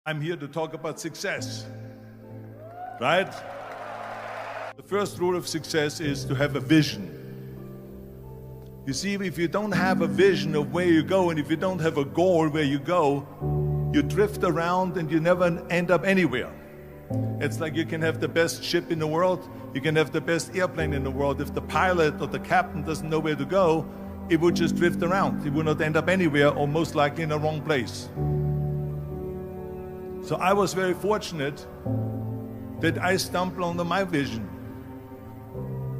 I'm here to talk about success, right? The first rule of success is to have a vision. You see, if you don't have a vision of where you go, and if you don't have a goal where you go, you drift around and you never end up anywhere. It's like you can have the best ship in the world, you can have the best airplane in the world. If the pilot or the captain doesn't know where to go, it would just drift around. It would not end up anywhere, or most likely in the wrong place. So I was very fortunate that I stumbled onto my vision.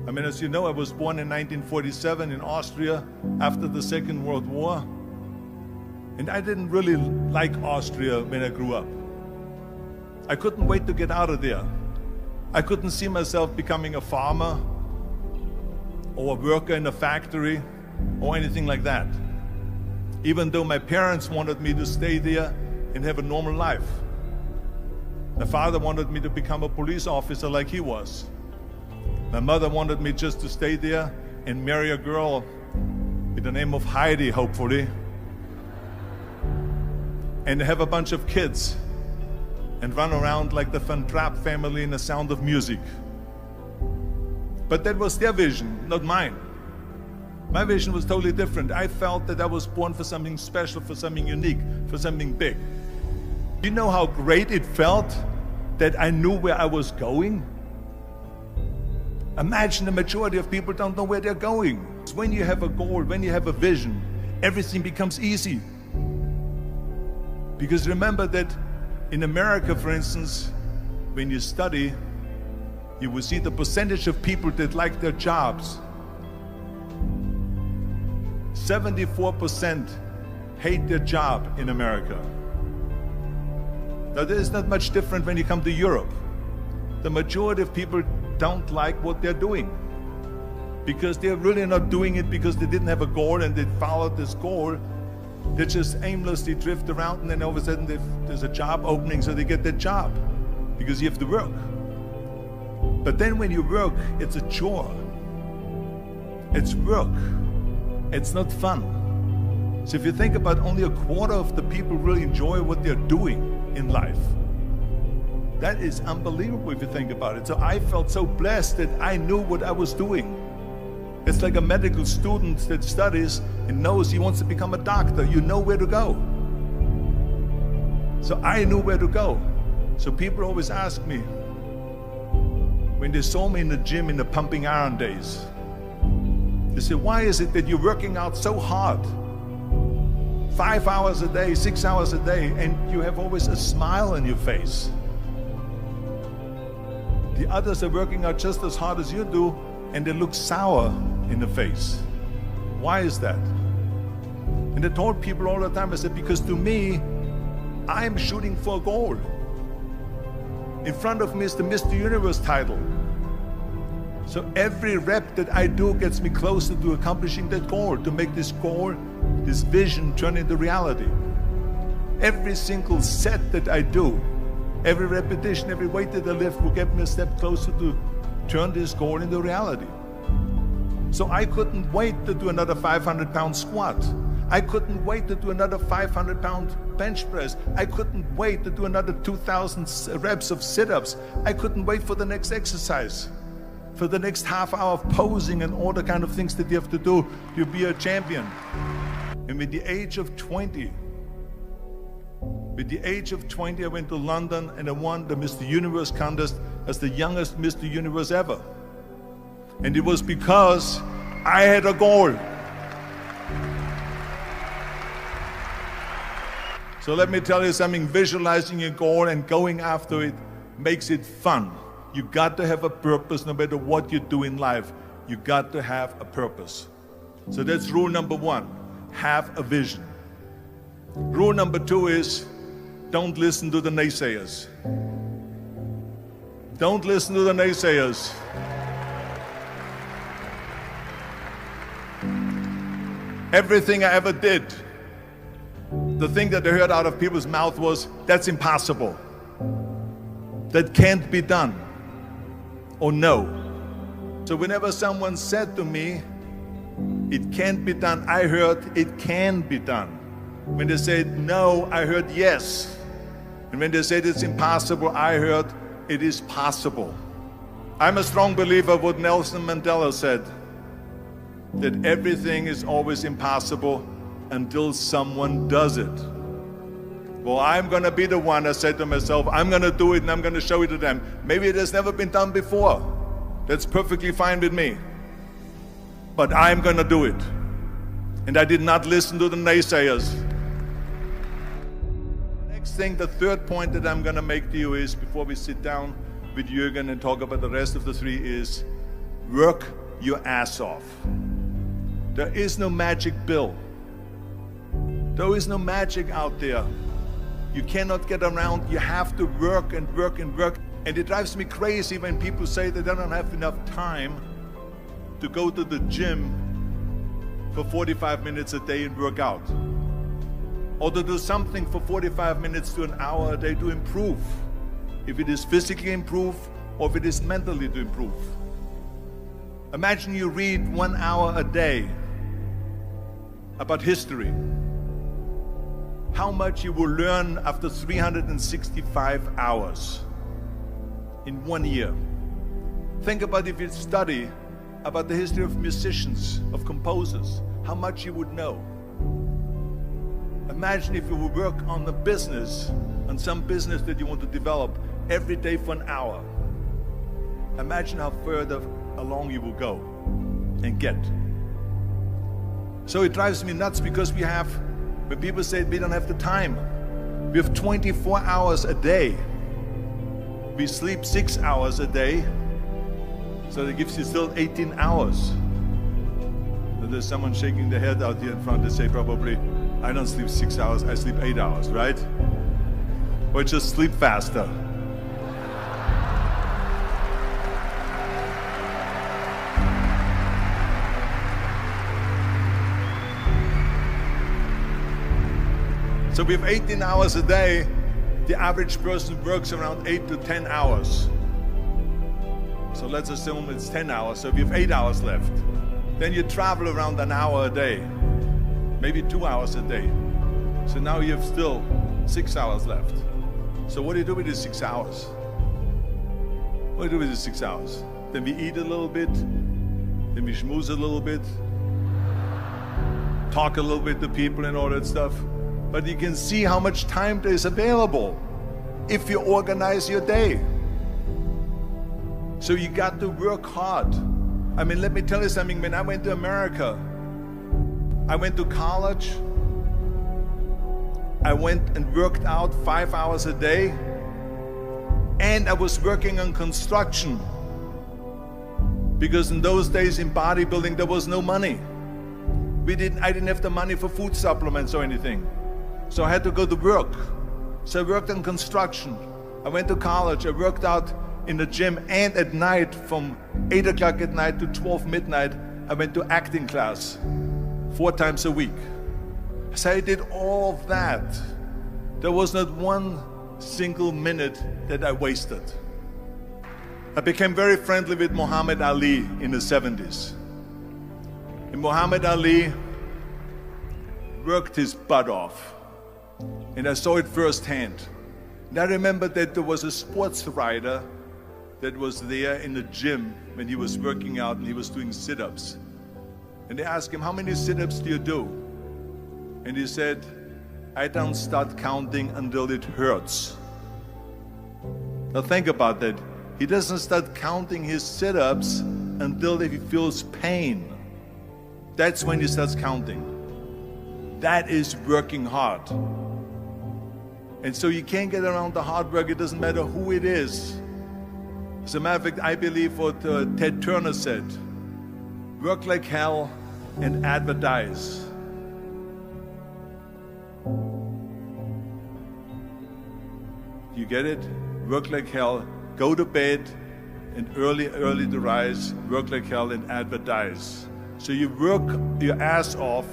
I mean, as you know, I was born in 1947 in Austria after the Second World War. And I didn't really like Austria when I grew up. I couldn't wait to get out of there. I couldn't see myself becoming a farmer or a worker in a factory or anything like that. Even though my parents wanted me to stay there and have a normal life. My father wanted me to become a police officer like he was. My mother wanted me just to stay there and marry a girl with the name of Heidi, hopefully, and have a bunch of kids and run around like the Van Trapp family in The Sound of Music. But that was their vision, not mine. My vision was totally different. I felt that I was born for something special, for something unique, for something big. You know how great it felt that I knew where I was going? Imagine the majority of people don't know where they're going. When you have a goal, when you have a vision, everything becomes easy. Because remember that in America, for instance, when you study, you will see the percentage of people that like their jobs. 74% hate their job in America. Now, there is not much different when you come to Europe. The majority of people don't like what they're doing because they're really not doing it because they didn't have a goal and they followed this goal. They just aimlessly drift around, and then all of a sudden there's a job opening, so they get that job because you have to work. But then when you work, it's a chore. It's work. It's not fun. So if you think about, only a quarter of the people really enjoy what they're doing in life. That is unbelievable if you think about it. So I felt so blessed that I knew what I was doing. It's like a medical student that studies and knows he wants to become a doctor. You know where to go. So I knew where to go. So people always ask me, when they saw me in the gym in the pumping iron days, they said, why is it that you're working out so hard? 5 hours a day, 6 hours a day, and you have always a smile on your face. The others are working out just as hard as you do, and they look sour in the face. Why is that? And I told people all the time, I said, because to me, I'm shooting for a goal. In front of me is the Mr. Universe title. So every rep that I do gets me closer to accomplishing that goal, to make this goal, this vision turn into reality. Every single set that I do, every repetition, every weight that I lift will get me a step closer to turn this goal into reality. So I couldn't wait to do another 500-pound squat. I couldn't wait to do another 500-pound bench press. I couldn't wait to do another 2,000 reps of sit-ups. I couldn't wait for the next exercise, for the next half hour of posing and all the kind of things that you have to do to be a champion. And with the age of 20, I went to London and I won the Mr. Universe contest as the youngest Mr. Universe ever. And it was because I had a goal. So let me tell you something, visualizing a goal and going after it makes it fun. You got to have a purpose no matter what you do in life. You got to have a purpose. So that's rule number one, have a vision. Rule number two is, don't listen to the naysayers. Don't listen to the naysayers. Everything I ever did, the thing that I heard out of people's mouth was, that's impossible. That can't be done. Or no. So whenever someone said to me, it can't be done, I heard, it can be done. When they said no, I heard yes. And when they said it's impossible, I heard it is possible. I'm a strong believer of what Nelson Mandela said, that everything is always impossible until someone does it. Well, I'm going to be the one, I said to myself, I'm going to do it and I'm going to show it to them. Maybe it has never been done before. That's perfectly fine with me. But I'm going to do it. And I did not listen to the naysayers. The next thing, the third point that I'm going to make to you is, before we sit down with Jürgen and talk about the rest of the three, is work your ass off. There is no magic pill. There is no magic out there. You cannot get around. You have to work and work and work. And it drives me crazy when people say that they don't have enough time to go to the gym for 45 minutes a day and work out. Or to do something for 45 minutes to an hour a day to improve. If it is physically improve or if it is mentally to improve. Imagine you read 1 hour a day about history. How much you will learn after 365 hours in 1 year. Think about if you study about the history of musicians, of composers, how much you would know. Imagine if you would work on a business, on some business that you want to develop every day for an hour. Imagine how further along you will go and get. So it drives me nuts because when people say we don't have the time, we have 24 hours a day. We sleep 6 hours a day, so that gives you still 18 hours. So there's someone shaking their head out here in front. They say probably, I don't sleep 6 hours, I sleep 8 hours, right? Or just sleep faster. So we have 18 hours a day. The average person works around 8 to 10 hours. So let's assume it's 10 hours, so we have 8 hours left. Then you travel around an hour a day, maybe 2 hours a day. So now you have still 6 hours left. So what do you do with these 6 hours? What do you do with these 6 hours? Then we eat a little bit, then we schmooze a little bit, talk a little bit to people and all that stuff. But you can see how much time there is available if you organize your day. So you got to work hard. I mean, let me tell you something. When I went to America, I went to college. I went and worked out 5 hours a day. And I was working on construction. Because in those days in bodybuilding, there was no money. I didn't have the money for food supplements or anything. So I had to go to work. So I worked on construction. I went to college. I worked out in the gym, and at night from 8 o'clock at night to 12 midnight, I went to acting class 4 times a week. So I did all of that. There was not one single minute that I wasted. I became very friendly with Muhammad Ali in the 70s. And Muhammad Ali worked his butt off. And I saw it firsthand. And I remember that there was a sports writer that was there in the gym when he was working out and he was doing sit-ups. And they asked him, how many sit-ups do you do? And he said, I don't start counting until it hurts. Now think about that. He doesn't start counting his sit-ups until he feels pain. That's when he starts counting. That is working hard. And so you can't get around the hard work. It doesn't matter who it is. As a matter of fact, I believe what Ted Turner said, work like hell and advertise. You get it? Work like hell, go to bed, and early to rise, work like hell and advertise. So you work your ass off,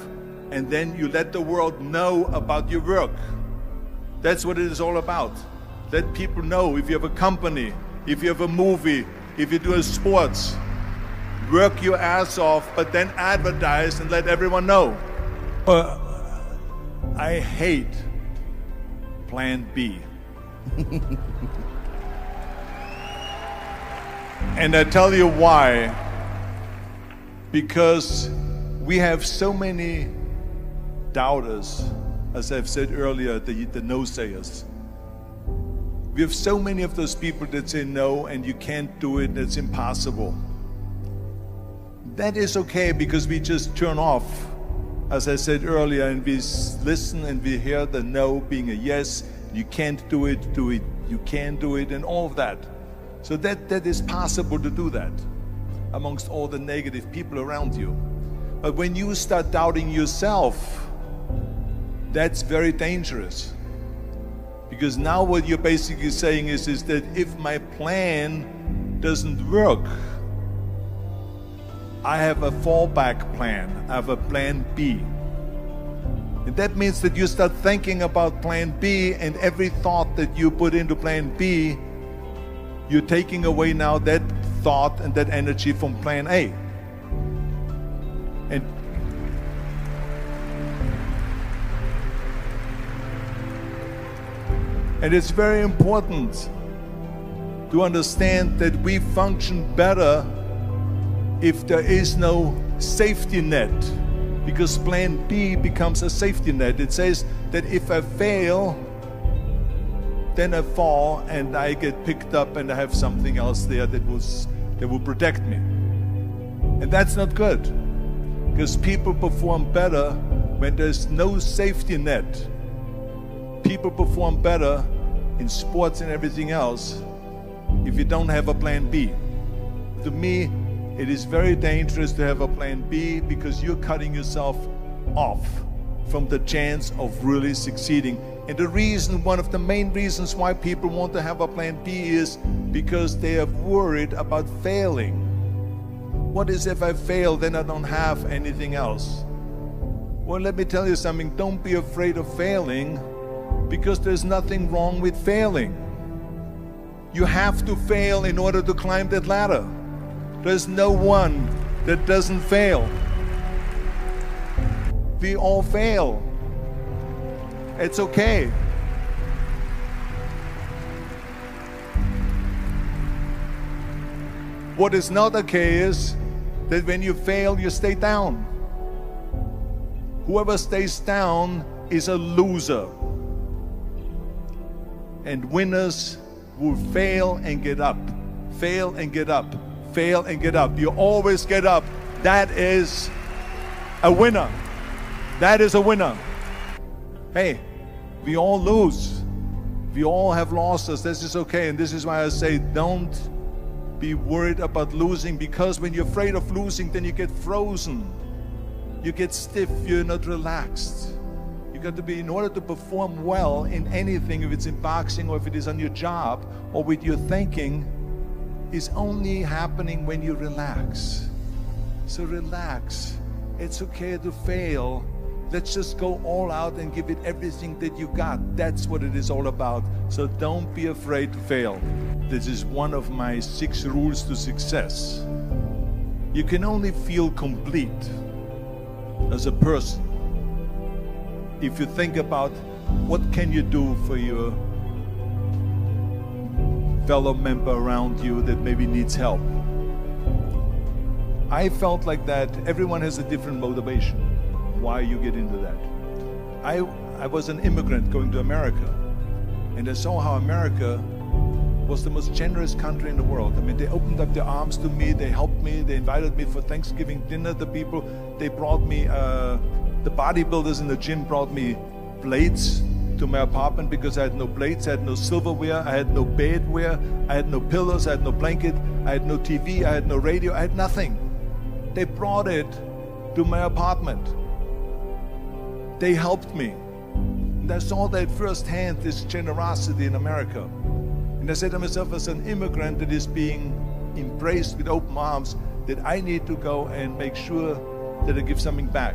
and then you let the world know about your work. That's what it is all about. Let people know. If you have a company, if you have a movie, if you do a sports, work your ass off, but then advertise and let everyone know. I hate plan B. And I tell you why. Because we have so many doubters, as I've said earlier, the no-sayers. We have so many of those people that say no, and you can't do it, it's impossible. That is okay, because we just turn off, as I said earlier, and we listen and we hear the no being a yes. You can't do it, you can do it, and all of that. So that is possible to do that amongst all the negative people around you. But when you start doubting yourself, that's very dangerous. Because now what you're basically saying is that if my plan doesn't work, I have a fallback plan, I have a plan B. And that means that you start thinking about plan B, and every thought that you put into plan B, you're taking away now that thought and that energy from plan A. And it's very important to understand that we function better if there is no safety net, because plan B becomes a safety net. It says that if I fail, then I fall and I get picked up and I have something else there that will protect me. And that's not good, because people perform better when there's no safety net. People perform better in sports and everything else if you don't have a plan B. To me, it is very dangerous to have a plan B, because you're cutting yourself off from the chance of really succeeding. And the reason, one of the main reasons why people want to have a plan B is because they are worried about failing. What is if I fail, then I don't have anything else? Well, let me tell you something. Don't be afraid of failing, because there's nothing wrong with failing. You have to fail in order to climb that ladder. There's no one that doesn't fail. We all fail. It's okay. What is not okay is that when you fail, you stay down. Whoever stays down is a loser. And winners will fail and get up, fail and get up, fail and get up. You always get up. That is a winner. That is a winner. Hey, we all lose. We all have losses. This is okay. And this is why I say don't be worried about losing, because when you're afraid of losing, then you get frozen. You get stiff. You're not relaxed. You got to be, in order to perform well in anything, if it's in boxing or if it is on your job or with your thinking, is only happening when you relax. So relax. It's okay to fail. Let's just go all out and give it everything that you got. That's what it is all about. So don't be afraid to fail. This is one of my 6 rules to success. You can only feel complete as a person if you think about what can you do for your fellow member around you that maybe needs help. I felt like that. Everyone has a different motivation why you get into that. I was an immigrant going to America, and I saw how America was the most generous country in the world. I mean, they opened up their arms to me, they helped me, they invited me for Thanksgiving dinner. The people, they brought me, the bodybuilders in the gym brought me plates to my apartment because I had no plates, I had no silverware, I had no bedware, I had no pillows, I had no blanket, I had no TV, I had no radio, I had nothing. They brought it to my apartment. They helped me. And I saw that firsthand, this generosity in America. And I said to myself, as an immigrant that is being embraced with open arms, that I need to go and make sure that I give something back.